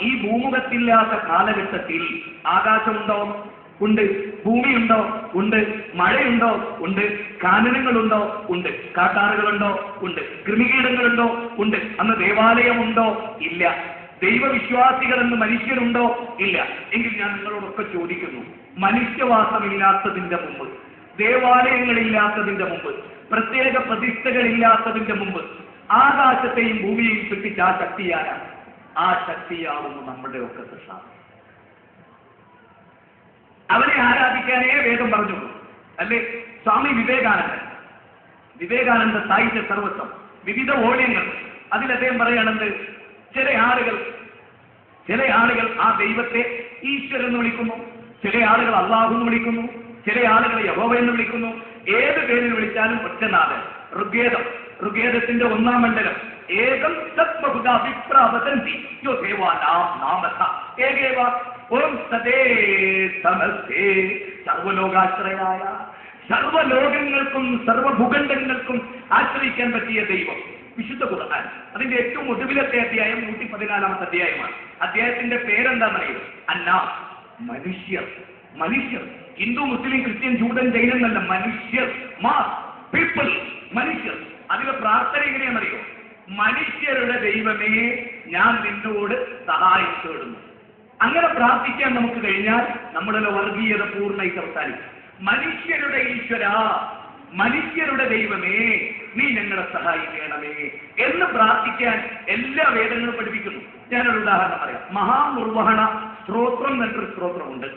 ഈ ഭൂമുഖത്തില്ലാത്ത കാലഘട്ടത്തിൽ ആകാശമുണ്ടോ? ഉണ്ട്. ഭൂമിയുണ്ടോ? ഉണ്ട്. മഴയുണ്ടോ? ഉണ്ട്. കാനനങ്ങളുണ്ടോ? ഉണ്ട്. കാട്ടാറുകളുണ്ടോ? ഉണ്ട്. കൃമികീടങ്ങളുണ്ടോ? ഉണ്ട്. അന്ന് ദേവാലയമുണ്ടോ? ഇല്ല. ദൈവവിശ്വാസികളെന്ന് മനുഷ്യരുണ്ടോ? ഇല്ല. എങ്കിൽ ഞാൻ നിങ്ങളോടൊക്കെ ചോദിക്കുന്നു, മനുഷ്യവാസമില്ലാത്തതിന്റെ മുമ്പ്, ദേവാലയങ്ങളില്ലാത്തതിന്റെ മുമ്പ്, പ്രത്യേക പ്രതിഷ്ഠകളില്ലാത്തതിന്റെ മുമ്പ് ആകാശത്തെയും ഭൂമിയെയും സൃഷ്ടിച്ച ആ ശക്തിയാരാണ്? ആ ശക്തിയാവുന്നു നമ്മുടെ ഒക്കെ സൃഷ്ടാവ്. അവനെ ആരാധിക്കാനേ വേദം പറഞ്ഞുള്ളൂ, അല്ലേ? സ്വാമി വിവേകാനന്ദ സാഹിത്യ സർവസ്വം, വിവിധ ഓള്യങ്ങൾ. അതിൽ അദ്ദേഹം പറയണത്, ചില ആളുകൾ ആ ദൈവത്തെ ഈശ്വരൻ എന്ന് വിളിക്കുന്നു, ചില ആളുകൾ അള്ളാഹു എന്ന് വിളിക്കുന്നു, ചില ആളുകൾ യഹോവ എന്ന് വിളിക്കുന്നു. ഏത് പേരിൽ വിളിച്ചാലും ഒറ്റനാഥൻ. ഋഗ്വേദത്തിന്റെ 1-ാം മണ്ഡലം, ഏകം സത്വഭുഗാഭിപ്രാവതന്തി യോ ദേവാനാം നാമസ ഏകേവ ഓം സദേ സമസ്തേ. സർവലോകാശ്രയായ, സർവലോകങ്ങൾക്കും സർവഭൂഖണ്ഡങ്ങൾക്കും ആശ്രയിക്കാൻ പറ്റിയ ദൈവം വിശുദ്ധ ഖുർആൻ. അതിന്റെ ഏറ്റവും ഒടുവിലത്തെ അധ്യായം 114-ാമത്തെ അധ്യായമാണ്. അധ്യായത്തിന്റെ പേരെന്താണെന്നറിയോ? അന്നാസ്, മനുഷ്യർ. ഹിന്ദു, മുസ്ലിം, ക്രിസ്ത്യൻ, ജൂഡൻ, ജൈനൻ എന്നല്ല, മനുഷ്യർ. മാസ്, പീപ്പിൾ, മനുഷ്യർ. അതിലെ പ്രാർത്ഥന എങ്ങനെയാണെന്നറിയോ? മനുഷ്യരുടെ ദൈവമേ, ഞാൻ നിന്നോട് സഹായം തേടുന്നു. അങ്ങനെ പ്രാർത്ഥിക്കാൻ നമുക്ക് കഴിഞ്ഞാൽ നമ്മുടെ വർഗീയത പൂർണ്ണമായിട്ട് അവസാനിക്കും. മനുഷ്യരുടെ ഈശ്വര, മനുഷ്യരുടെ ദൈവമേ, നീ ഞങ്ങളെ സഹായിക്കണമേ എന്ന് പ്രാർത്ഥിക്കാൻ എല്ലാ വേദങ്ങളും പഠിപ്പിക്കുന്നു. ഞാനൊരു ഉദാഹരണം പറയാം. മഹാനിർവഹണ സ്തോത്രം എന്നൊരു സ്തോത്രമുണ്ട്.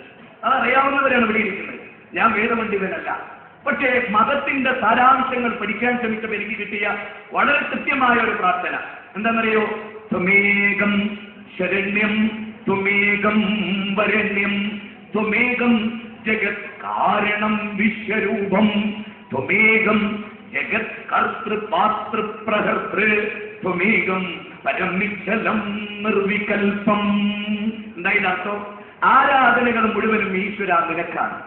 അതറിയാവുന്നവരാണ് ഇവിടെ ഇരിക്കുന്നത്. ഞാൻ വേദപണ്ഡിതനല്ല. പക്ഷേ മതത്തിന്റെ സാരാംശങ്ങൾ പഠിക്കാൻ ശ്രമിച്ചപ്പോൾ എനിക്ക് കിട്ടിയ വളരെ കൃത്യമായ ഒരു പ്രാർത്ഥന എന്താണെന്നറിയോ? ത്വമേകം ശരണ്യം ത്വമേകം വരണ്യം ത്വമേകം ജഗത് കാരണം വിശ്വരൂപം ത്വമേകം ജഗത് കർത്തൃ പാതൃ പ്രഹർത്തൃ ത്വമേകം പരമിച്ഛലം നിർവികൽപം. എന്തായാലും അർത്ഥം, ആരാധനകൾ മുഴുവനും ഈശ്വര നിനക്കാണ്.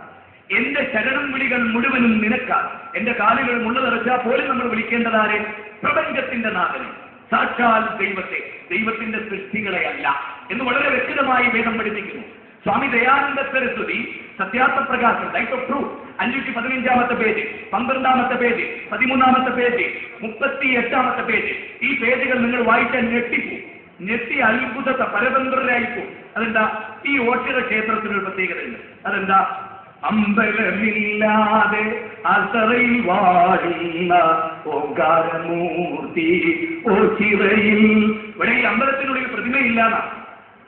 എന്റെ ശരണം വിളികൾ മുഴുവനും നിനക്കാണ്. എന്റെ കാലുകൾ മുള്ള നിറച്ചാൽ പോലും നമ്മൾ വിളിക്കേണ്ടതാരെ? പ്രപഞ്ചത്തിന്റെ നാഥനെ, സാക്ഷാൽ ദൈവത്തെ, ദൈവത്തിന്റെ സൃഷ്ടികളെയല്ല എന്ന് വളരെ വ്യക്തമായി വേദം പഠിപ്പിക്കുന്നു. Swami Dayananda Saraswati Satyarth Prakash, light of truth, 515-ാമത്തെ പേജ്, 12-ാമത്തെ പേജ്, 13-ാമത്തെ പേജ്, 38-ാമത്തെ പേജ്. ഈ പേജുകൾ നിങ്ങൾ വായിച്ചാൽ ഞെട്ടി അത്ഭുത പരതന്ത്രരായിപ്പോ. അതെന്താ? ഈ ഓച്ചിറ ക്ഷേത്രത്തിനൊരു പ്രത്യേകതയുണ്ട്. അതെന്താ? അമ്പലമില്ലാതെ അസറയിൽ വാഴുന്ന ഓങ്കാരമൂർത്തി ഓച്ചിറയിൽ. ഇവിടെ ഈ അമ്പലത്തിനുള്ളിൽ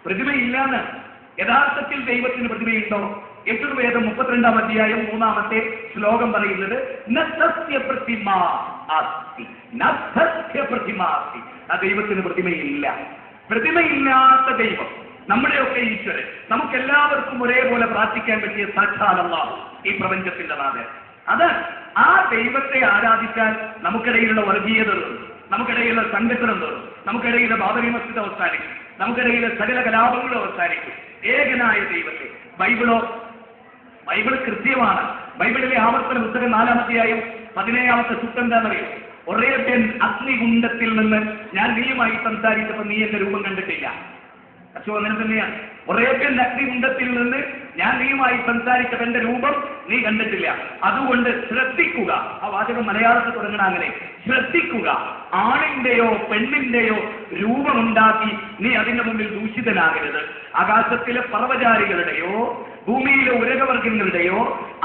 പ്രതിമയില്ലാന്ന്. യഥാർത്ഥത്തിൽ ദൈവത്തിന് പ്രതിമയുണ്ടോ? യജുർവേദം 32-ാം അധ്യായം 3-ാമത്തെ ശ്ലോകം പറയുന്നത് ആ ദൈവത്തിന് പ്രതിമയില്ല. പ്രതിമയില്ലാത്ത ദൈവം, നമ്മുടെയൊക്കെ ഈശ്വരൻ, നമുക്കെല്ലാവർക്കും ഒരേപോലെ പ്രാർത്ഥിക്കാൻ പറ്റിയ സാക്ഷാൽ അല്ലാഹു, ഈ പ്രപഞ്ചത്തിന്റെ നാഥൻ. അത് ആ ദൈവത്തെ ആരാധിച്ചാൽ നമുക്കിടയിലുള്ള വർഗീയത തോന്നും, നമുക്കിടയിലുള്ള സംഘടന തോന്നും, നമുക്കിടയിലെ ബാബരി മസ്ജിദ് അവസാനിക്കും, നമുക്കിടയിലെ സകല കലാപങ്ങളും അവസാനിക്കും. ഏകനായ ദൈവത്തെ. ബൈബിൾ കൃത്യമാണ്. ബൈബിളിലെ ആവർത്തന പുസ്തകം 4-ാം അധ്യായം 17-ാമത്തെ സൂക്തം എന്താണെന്നറിയോ? ഒറേബ്യൻ അഗ്നികുണ്ഡത്തിൽ നിന്ന് ഞാൻ നീയുമായി സംസാരിച്ചപ്പോൾ നീ എന്റെ രൂപം കണ്ടിട്ടില്ല. അച്ഛോ, അങ്ങനെ തന്നെയാണ്. ഒറേബ്യൻ അഗ്നികുണ്ഡത്തിൽ നിന്ന് ഞാൻ നീയുമായി സംസാരിച്ചപ്പോൾ എന്റെ രൂപം നീ കണ്ടിട്ടില്ല. അതുകൊണ്ട് ശ്രദ്ധിക്കുക. ആ വാചകം മലയാളത്തിൽ തുടങ്ങണം അങ്ങനെ. ശ്രദ്ധിക്കുക, ആണിന്റെയോ പെണ്ണിന്റെയോ രൂപമുണ്ടാക്കി നീ അതിന്റെ മുമ്പിൽ ദൂഷിതനാകരുത്. ആകാശത്തിലെ പർവ്വചാരികളുടെയോ ഭൂമിയിലെ ഉരകവർഗങ്ങളുടെയോ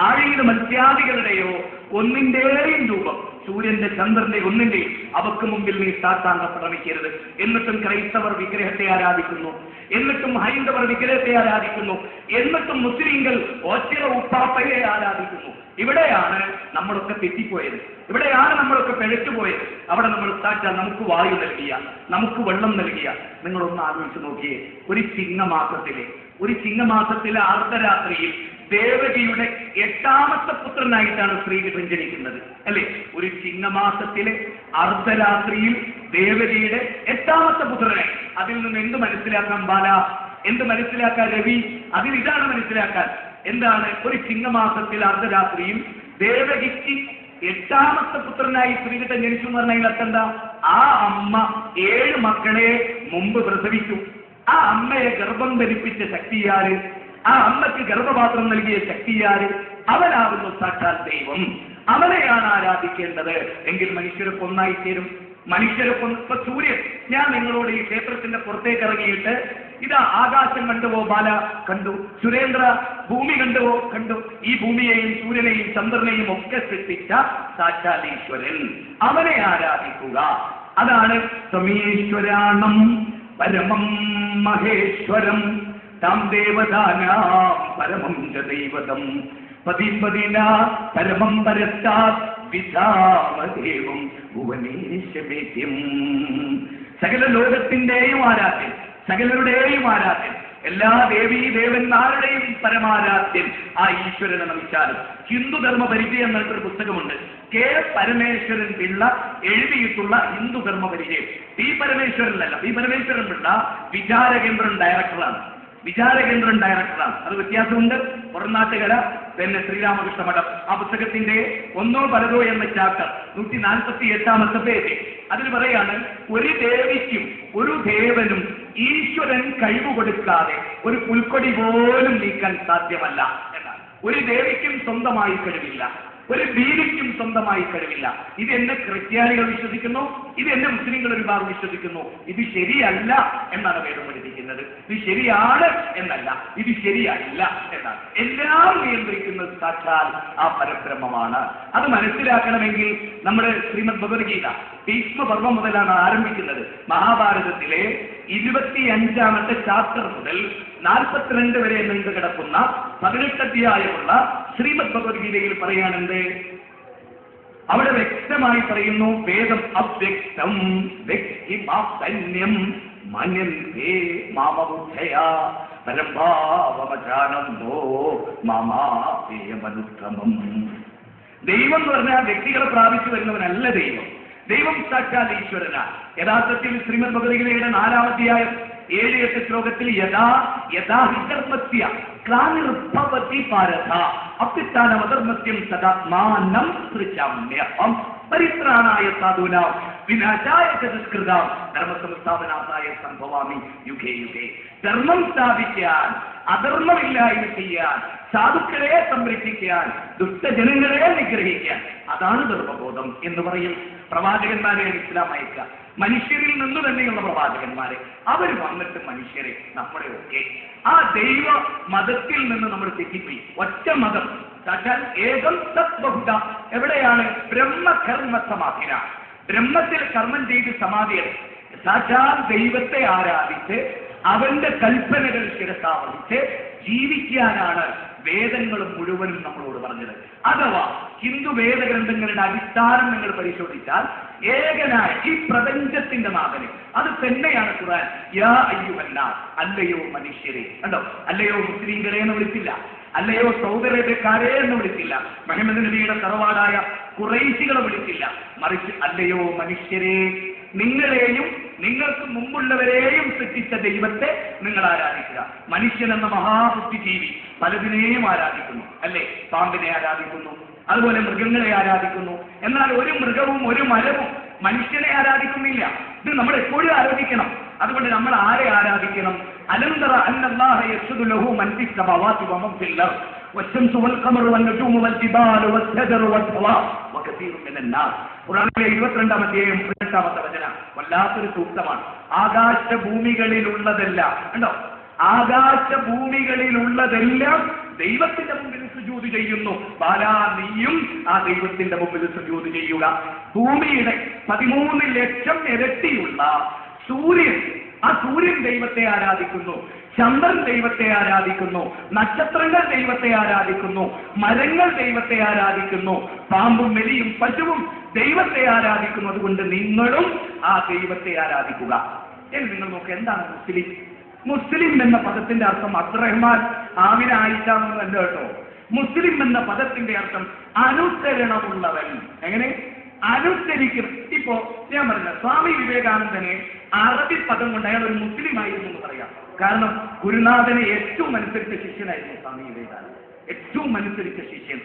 ആഴിയിലെ മത്സ്യാദികളുടെയോ ഒന്നിന്റെയും രൂപം, സൂര്യന്റെ ചന്ദ്രന്റെ ഒന്നിന്റെയും അവക്ക് മുമ്പിൽ നീ സാത്താങ്ക പ്രണമിക്കരുത്. എന്നിട്ടും ക്രൈസ്തവർ വിഗ്രഹത്തെ ആരാധിക്കുന്നു, എന്നിട്ടും ഹൈന്ദവർ വിഗ്രഹത്തെ ആരാധിക്കുന്നു, എന്നിട്ടും മുസ്ലിങ്ങൾ ഓച്ചിറ ഉപ്പാപ്പയെ ആരാധിക്കുന്നു. ഇവിടെയാണ് നമ്മളൊക്കെ തെറ്റിപ്പോയത്, ഇവിടെയാണ് നമ്മളൊക്കെ പിഴച്ചുപോയത്. അവിടെ നമ്മൾ സാക്ഷാൽ നമുക്ക് വായു നൽകിയ, നമുക്ക് വെള്ളം നൽകിയ. നിങ്ങളൊന്ന് ആലോചിച്ച് നോക്കിയേ, ഒരു ചിങ്ങമാസത്തിലെ അർദ്ധരാത്രിയിൽ ദേവകിയുടെ 8-ാമത്തെ പുത്രനായിട്ടാണ് ശ്രീകൃഷ്ണൻ ജനിക്കുന്നത്, അല്ലെ? ഒരു ചിങ്ങമാസത്തിലെ അർദ്ധരാത്രിയിൽ ദേവകിയുടെ 8-ാമത്തെ പുത്രനായി. അതിൽ നിന്ന് എന്ത് മനസ്സിലാക്കാൻ ബാല? എന്ത് മനസ്സിലാക്കാൻ രവി? അതിൽ ഇതാണ് മനസ്സിലാക്കാൻ. എന്താണ്? ഒരു ചിങ്ങമാസത്തിൽ അർദ്ധരാത്രിയിൽ ദേവകിക്ക് 8-ാമത്തെ പുത്രനായി ശ്രീകൃഷ്ണൻ ജനിച്ചു എന്ന് പറഞ്ഞാൽ അർത്ഥം എന്താ? ആ അമ്മ 7 മക്കളെ മുമ്പ് പ്രസവിച്ചു. ആ അമ്മയെ ഗർഭം ധരിപ്പിച്ച ശക്തിയാര്? ആ അമ്മയ്ക്ക് ഗർഭപാത്രം നൽകിയ ശക്തിയാര്? അവനാകുന്നു സാക്ഷാൽ ദൈവം. അവനെയാണ് ആരാധിക്കേണ്ടത്. എങ്കിൽ മനുഷ്യരൊക്കെ ഒന്നായി ചേരും. മനുഷ്യരൊക്കെ ഇപ്പൊ സൂര്യൻ, ഞാൻ നിങ്ങളോട് ഈ ക്ഷേത്രത്തിന്റെ പുറത്തേക്ക് ഇറങ്ങിയിട്ട് ഇതാ ആകാശം കണ്ടുവോ ബാല? കണ്ടു. സുരേന്ദ്ര ഭൂമി കണ്ടുവോ? കണ്ടു. ഈ ഭൂമിയെയും സൂര്യനെയും ചന്ദ്രനെയും ഒക്കെ സൃഷ്ടിച്ച സാക്ഷാൽ ഈശ്വരൻ, അവനെ ആരാധിക്കുക. അതാണ് സമീശ്വരാണം പരമം മഹേശ്വരം താം ദേവതാനാം പരമം ച ദൈവതം പതിപതിന പരമം പരസ്താത് വിധാമദേവം ഭുവനേശവേദ്യം. സകല ലോകത്തിന്റെയും ആരാധ്യൻ, സകലരുടെയും ആരാധ്യൻ, എല്ലാ ദേവീ ദേവന്മാരുടെയും പരമാരാധ്യൻ ആ ഈശ്വരനെ നമിച്ചാലും. ഹിന്ദുധർമ്മ പരിചയം എന്നൊരു പുസ്തകമുണ്ട്. കെ പരമേശ്വരൻ പിള്ള എഴുതിയിട്ടുള്ള ഹിന്ദുധർമ്മ പരിചയം. പി പരമേശ്വരനല്ല, പി പരമേശ്വരൻ പിള്ള വിചാരകേന്ദ്രം ഡയറക്ടറാണ്. വിചാരകേന്ദ്രം ഡയറക്ടറാണ്. അത് വ്യത്യാസമുണ്ട്. പുറനാട്ടുകര, പിന്നെ ശ്രീരാമകൃഷ്ണ മഠം. ആ പുസ്തകത്തിന്റെ ഒന്നോ പലതോ എന്ന ചാപ്റ്റർ 148 പേജ്. അതിൽ പറയാണ്, ഒരു ദേവിക്കും ഒരു ദേവനും ഈശ്വരൻ കഴിവ് കൊടുക്കാതെ ഒരു പുൽക്കൊടി പോലും നീക്കാൻ സാധ്യമല്ല എന്നാണ്. ഒരു ദേവിക്കും സ്വന്തമായി കഴിവില്ല, ഒരു ബീവിക്കും സ്വന്തമായി കഴിവില്ല. ഇത് എന്നെ ക്രിസ്ത്യാനികൾ വിശ്വസിക്കുന്നു, ഇത് എന്നെ മുസ്ലിങ്ങൾ ഒരു ഭാഗം വിശ്വസിക്കുന്നു. ഇത് ശരിയല്ല എന്നാണ് വേദം പഠിപ്പിക്കുന്നത്. ഇത് ശരിയാണ് എന്നല്ല, ഇത് ശരിയല്ല എന്നാണ്. എല്ലാം നിയന്ത്രിക്കുന്നത് സാക്ഷാൽ ആ പരബ്രഹ്മമാണ്. അത് മനസ്സിലാക്കണമെങ്കിൽ നമ്മുടെ ശ്രീമദ് ഭഗവത്ഗീത ഭീഷ്മപർവം മുതലാണ് ആരംഭിക്കുന്നത്. മഹാഭാരതത്തിലെ 25ാമത്തെ ചാപ്റ്റർ മുതൽ 42 വരെ നീണ്ടു കിടക്കുന്ന 18 അധ്യായമുള്ള ശ്രീമദ് ഭഗവത്ഗീതയിൽ പറയാനുണ്ട്. അവിടെ വ്യക്തമായി പറയുന്നു, വേദം അവ്യക്തം വ്യക്തിമാപ്തന്യം മന്യന്തേ മാമബുദ്ധയാ പരംഭാവമജാനന്തോ മാമാപേയമനുക്രമം. ദൈവം എന്ന് പറഞ്ഞാൽ വ്യക്തികളെ പ്രാപിച്ചു വരുന്നവനല്ല ദൈവം. ദൈവം സാക്ഷാൽ ഈശ്വരനാണ്. യഥാർത്ഥത്തിൽ ശ്രീമദ് ഭഗവത്ഗീതയുടെ 4-ാം അധ്യായം 7-8 ശ്ലോകത്തിൽ യഥാ യഥാ ഹി ധർമ്മസ്യ ഗ്ലാനിർഭവതി ഭാരത അഭ്യുത്ഥാനമധർമ്മസ്യം സദാത്മാനം സൃജാമ്യഹം പരിത്രാണായ സാധൂനാം വിനാശായ ച ദുഷ്കൃതാം ധർമ്മസംസ്ഥാപനാഥായ സംഭവാമി യുഗേ യുഗേ. ധർമ്മം സ്ഥാപിക്കാൻ, അധർമ്മമില്ലായ്മ ചെയ്യാൻ, സാധുക്കളെ സംരക്ഷിക്കാൻ, ദുഷ്ടജനങ്ങളെ നിഗ്രഹിക്കാൻ, അതാണ് ധർമ്മബോധം എന്ന് പറയും. പ്രവാചകന്മാരെ ഇസ്ലാം അയക്കുക, മനുഷ്യരിൽ നിന്ന് തന്നെയുള്ള പ്രവാചകന്മാരെ, അവർ വന്നിട്ട് മനുഷ്യരെ നമ്മളെ ഒക്കെ ആ ദൈവ മതത്തിൽ നിന്ന് നമ്മൾ തെറ്റിപ്പോയി. ഒറ്റ മതം സാക്ഷാൽ ഏകം സത്ബഹുത. എവിടെയാണ്? ബ്രഹ്മകർമ്മ സമാധിന. ബ്രഹ്മത്തിൽ കർമ്മം ചെയ്ത് സമാധികൾ സാക്ഷാൽ ദൈവത്തെ ആരാധിച്ച് അവന്റെ കൽപ്പനകൾ ശിരസാവഹിച്ച് ജീവിക്കാനാണ് വേദങ്ങൾ മുഴുവനും നമ്മളോട് പറഞ്ഞത്. അഥവാ ഹിന്ദു വേദഗ്രന്ഥങ്ങളുടെ അടിസ്ഥാനം നിങ്ങൾ പരിശോധിച്ചാൽ ഏകനായ ഈ പ്രപഞ്ചത്തിന്റെ നാഥന് അത് തന്നെയാണ് ഖുർആൻ. യാ അയ്യുഹന്നാസ്, അല്ലയോ മനുഷ്യരെ. കണ്ടോ? അല്ലയോ മുസ്ലിംകളെ എന്ന് വിളിച്ചില്ല, അല്ലയോ സൗദി അറേബ്യക്കാരെ എന്ന് വിളിച്ചില്ല, മുഹമ്മദ് നബിയുടെ തറവാടായ ഖുറൈശികളെ വിളിച്ചില്ല. മറിച്ച് അല്ലയോ മനുഷ്യരെ, നിങ്ങളെയും നിങ്ങൾക്ക് മുമ്പുള്ളവരെയും സൃഷ്ടിച്ച ദൈവത്തെ നിങ്ങൾ ആരാധിക്കുക. മനുഷ്യൻ എന്ന മഹാബുദ്ധിജീവി പലതിനെയും ആരാധിക്കുന്നു, അല്ലേ? പാമ്പിനെ ആരാധിക്കുന്നു, അതുപോലെ മൃഗങ്ങളെ ആരാധിക്കുന്നു. എന്നാൽ ഒരു മൃഗവും ഒരു മരവും മനുഷ്യനെ ആരാധിക്കുന്നില്ല. ഇത് നമ്മൾ എപ്പോഴും ആരാധിക്കണം. അതുകൊണ്ട് നമ്മൾ ആരെ ആരാധിക്കണം? അലന്തറ അന്നല്ലാഹ യസ്ജുദു ലഹു മൻ ഫിസ് സമാവാതി വമൻ ഫിൽ അർദ് വശംസു വൽ ഖമറു വൻ നുജൂമു വൽ ജിബാലു വസ്സജറു വദ്ദവാബ് വകസീറു മിനൻ നാസ്. ഖുർആനിലെ 22-ാം അധ്യായം 18-ാമത്തെ വചനം വല്ലാത്തൊരു സൂക്തമാണ്. ആകാശഭൂമികളിലുള്ളതെല്ലാം, കണ്ടോ? ആകാശഭൂമികളിലുള്ളതെല്ലാം ദൈവത്തിന്റെ മുമ്പിൽ സുജൂദ് ചെയ്യുന്നു. ബാലാ, നീയും ആ ദൈവത്തിന്റെ മുമ്പിൽ സുജൂദ് ചെയ്യുക. ഭൂമിയുടെ 13 ലക്ഷം ഇരട്ടിയുള്ള സൂര്യൻ, ആ സൂര്യൻ ദൈവത്തെ ആരാധിക്കുന്നു, ചന്ദ്രൻ ദൈവത്തെ ആരാധിക്കുന്നു, നക്ഷത്രങ്ങൾ ദൈവത്തെ ആരാധിക്കുന്നു, മരങ്ങൾ ദൈവത്തെ ആരാധിക്കുന്നു, പാമ്പും എലിയും പശുവും ദൈവത്തെ ആരാധിക്കുന്നു. അതുകൊണ്ട് നിങ്ങളും ആ ദൈവത്തെ ആരാധിക്കുക. എന്ന് നിങ്ങൾ നോക്കുക, എന്താണ് മുസ്ലിം? മുസ്ലിം എന്ന പദത്തിന്റെ അർത്ഥം അബ്ദുറഹ്മാൻ ആമിന ആയിഷ എന്നല്ല കേട്ടോ. മുസ്ലിം എന്ന പദത്തിന്റെ അർത്ഥം അനുസരണമുള്ളവൻ. എങ്ങനെ? അനുസരിക്കും. ഇപ്പോ ഞാൻ പറഞ്ഞ സ്വാമി വിവേകാനന്ദനെ അറബി പദം കൊണ്ട് അയാൾ ഒരു മുസ്ലിം ആയിരുന്നു എന്ന് പറയാം. കാരണം ഗുരുനാഥനെ ഏറ്റവും അനുസരിച്ച ശിഷ്യനായിരുന്നു സ്വാമി വിവേകാനന്ദൻ. ഏറ്റവും അനുസരിച്ച ശിഷ്യൻ.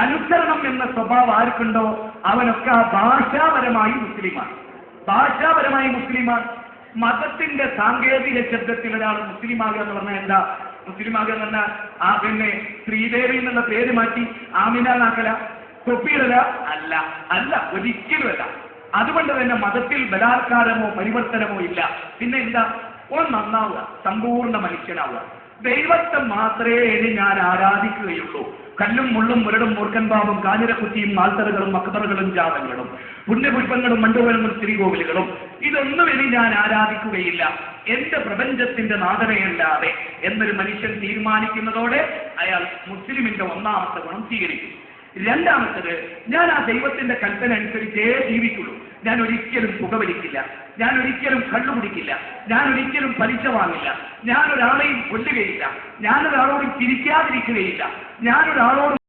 അനുസരണം എന്ന സ്വഭാവം ആർക്കുണ്ടോ അവനൊക്കെ ഭാഷാപരമായി മുസ്ലിമാണ്. ഭാഷാപരമായി മുസ്ലിമാണ്. മതത്തിന്റെ സാങ്കേതിക ശബ്ദത്തിൽ ഒരാൾ മുസ്ലിമാകുക എന്ന് പറഞ്ഞാൽ എന്താ? മുസ്ലിമാകുക എന്ന് പറഞ്ഞാൽ പിന്നെ ശ്രീദേവി എന്നുള്ള പേര് മാറ്റി ആമിന നാക്കല, തൊപ്പിയിടല അല്ല, അല്ല, ഒരിക്കലുമല്ല. അതുകൊണ്ട് തന്നെ മതത്തിൽ ബലാത്കാരമോ പരിവർത്തനമോ ഇല്ല. പിന്നെ എന്താ? നന്നാവുക, സമ്പൂർണ്ണ മനുഷ്യനാവുക. ദൈവത്തെ മാത്രമേ ഇനി ഞാൻ ആരാധിക്കുകയുള്ളൂ. കല്ലും മുള്ളും മുരടും മൂർഖൻ പാമ്പും കാഞ്ഞിരക്കുറ്റിയും നാൽത്തറകളും അക്ബറുകളും ജാതങ്ങളും പുണ്യപുഷ്പങ്ങളും മണ്ടുവരങ്ങളും ശ്രീകോവിലുകളും ഇതൊന്നും ഇനി ഞാൻ ആരാധിക്കുകയില്ല, എന്റെ പ്രപഞ്ചത്തിന്റെ നാഥനയല്ലാതെ എന്നൊരു മനുഷ്യൻ തീരുമാനിക്കുന്നതോടെ അയാൾ മുസ്ലിമിന്റെ ഒന്നാമത്തെ ഗുണം സ്വീകരിക്കും. രണ്ടാമത്തത്, ഞാൻ ആ ദൈവത്തിന്റെ കൽപ്പന അനുസരിച്ചേ ജീവിക്കുള്ളൂ. ഞാൻ ഒരിക്കലും പുകവലിക്കില്ല, ഞാൻ ഒരിക്കലും കള്ളുകുടിക്കില്ല, ഞാൻ ഒരിക്കലും പലിശ വാങ്ങില്ല, ഞാൻ ഒരാളെയും കൊല്ലുകയില്ല, ഞാനൊരാളോടും ചിരിക്കാതിരിക്കുകയില്ല, ഞാനൊരാളോടും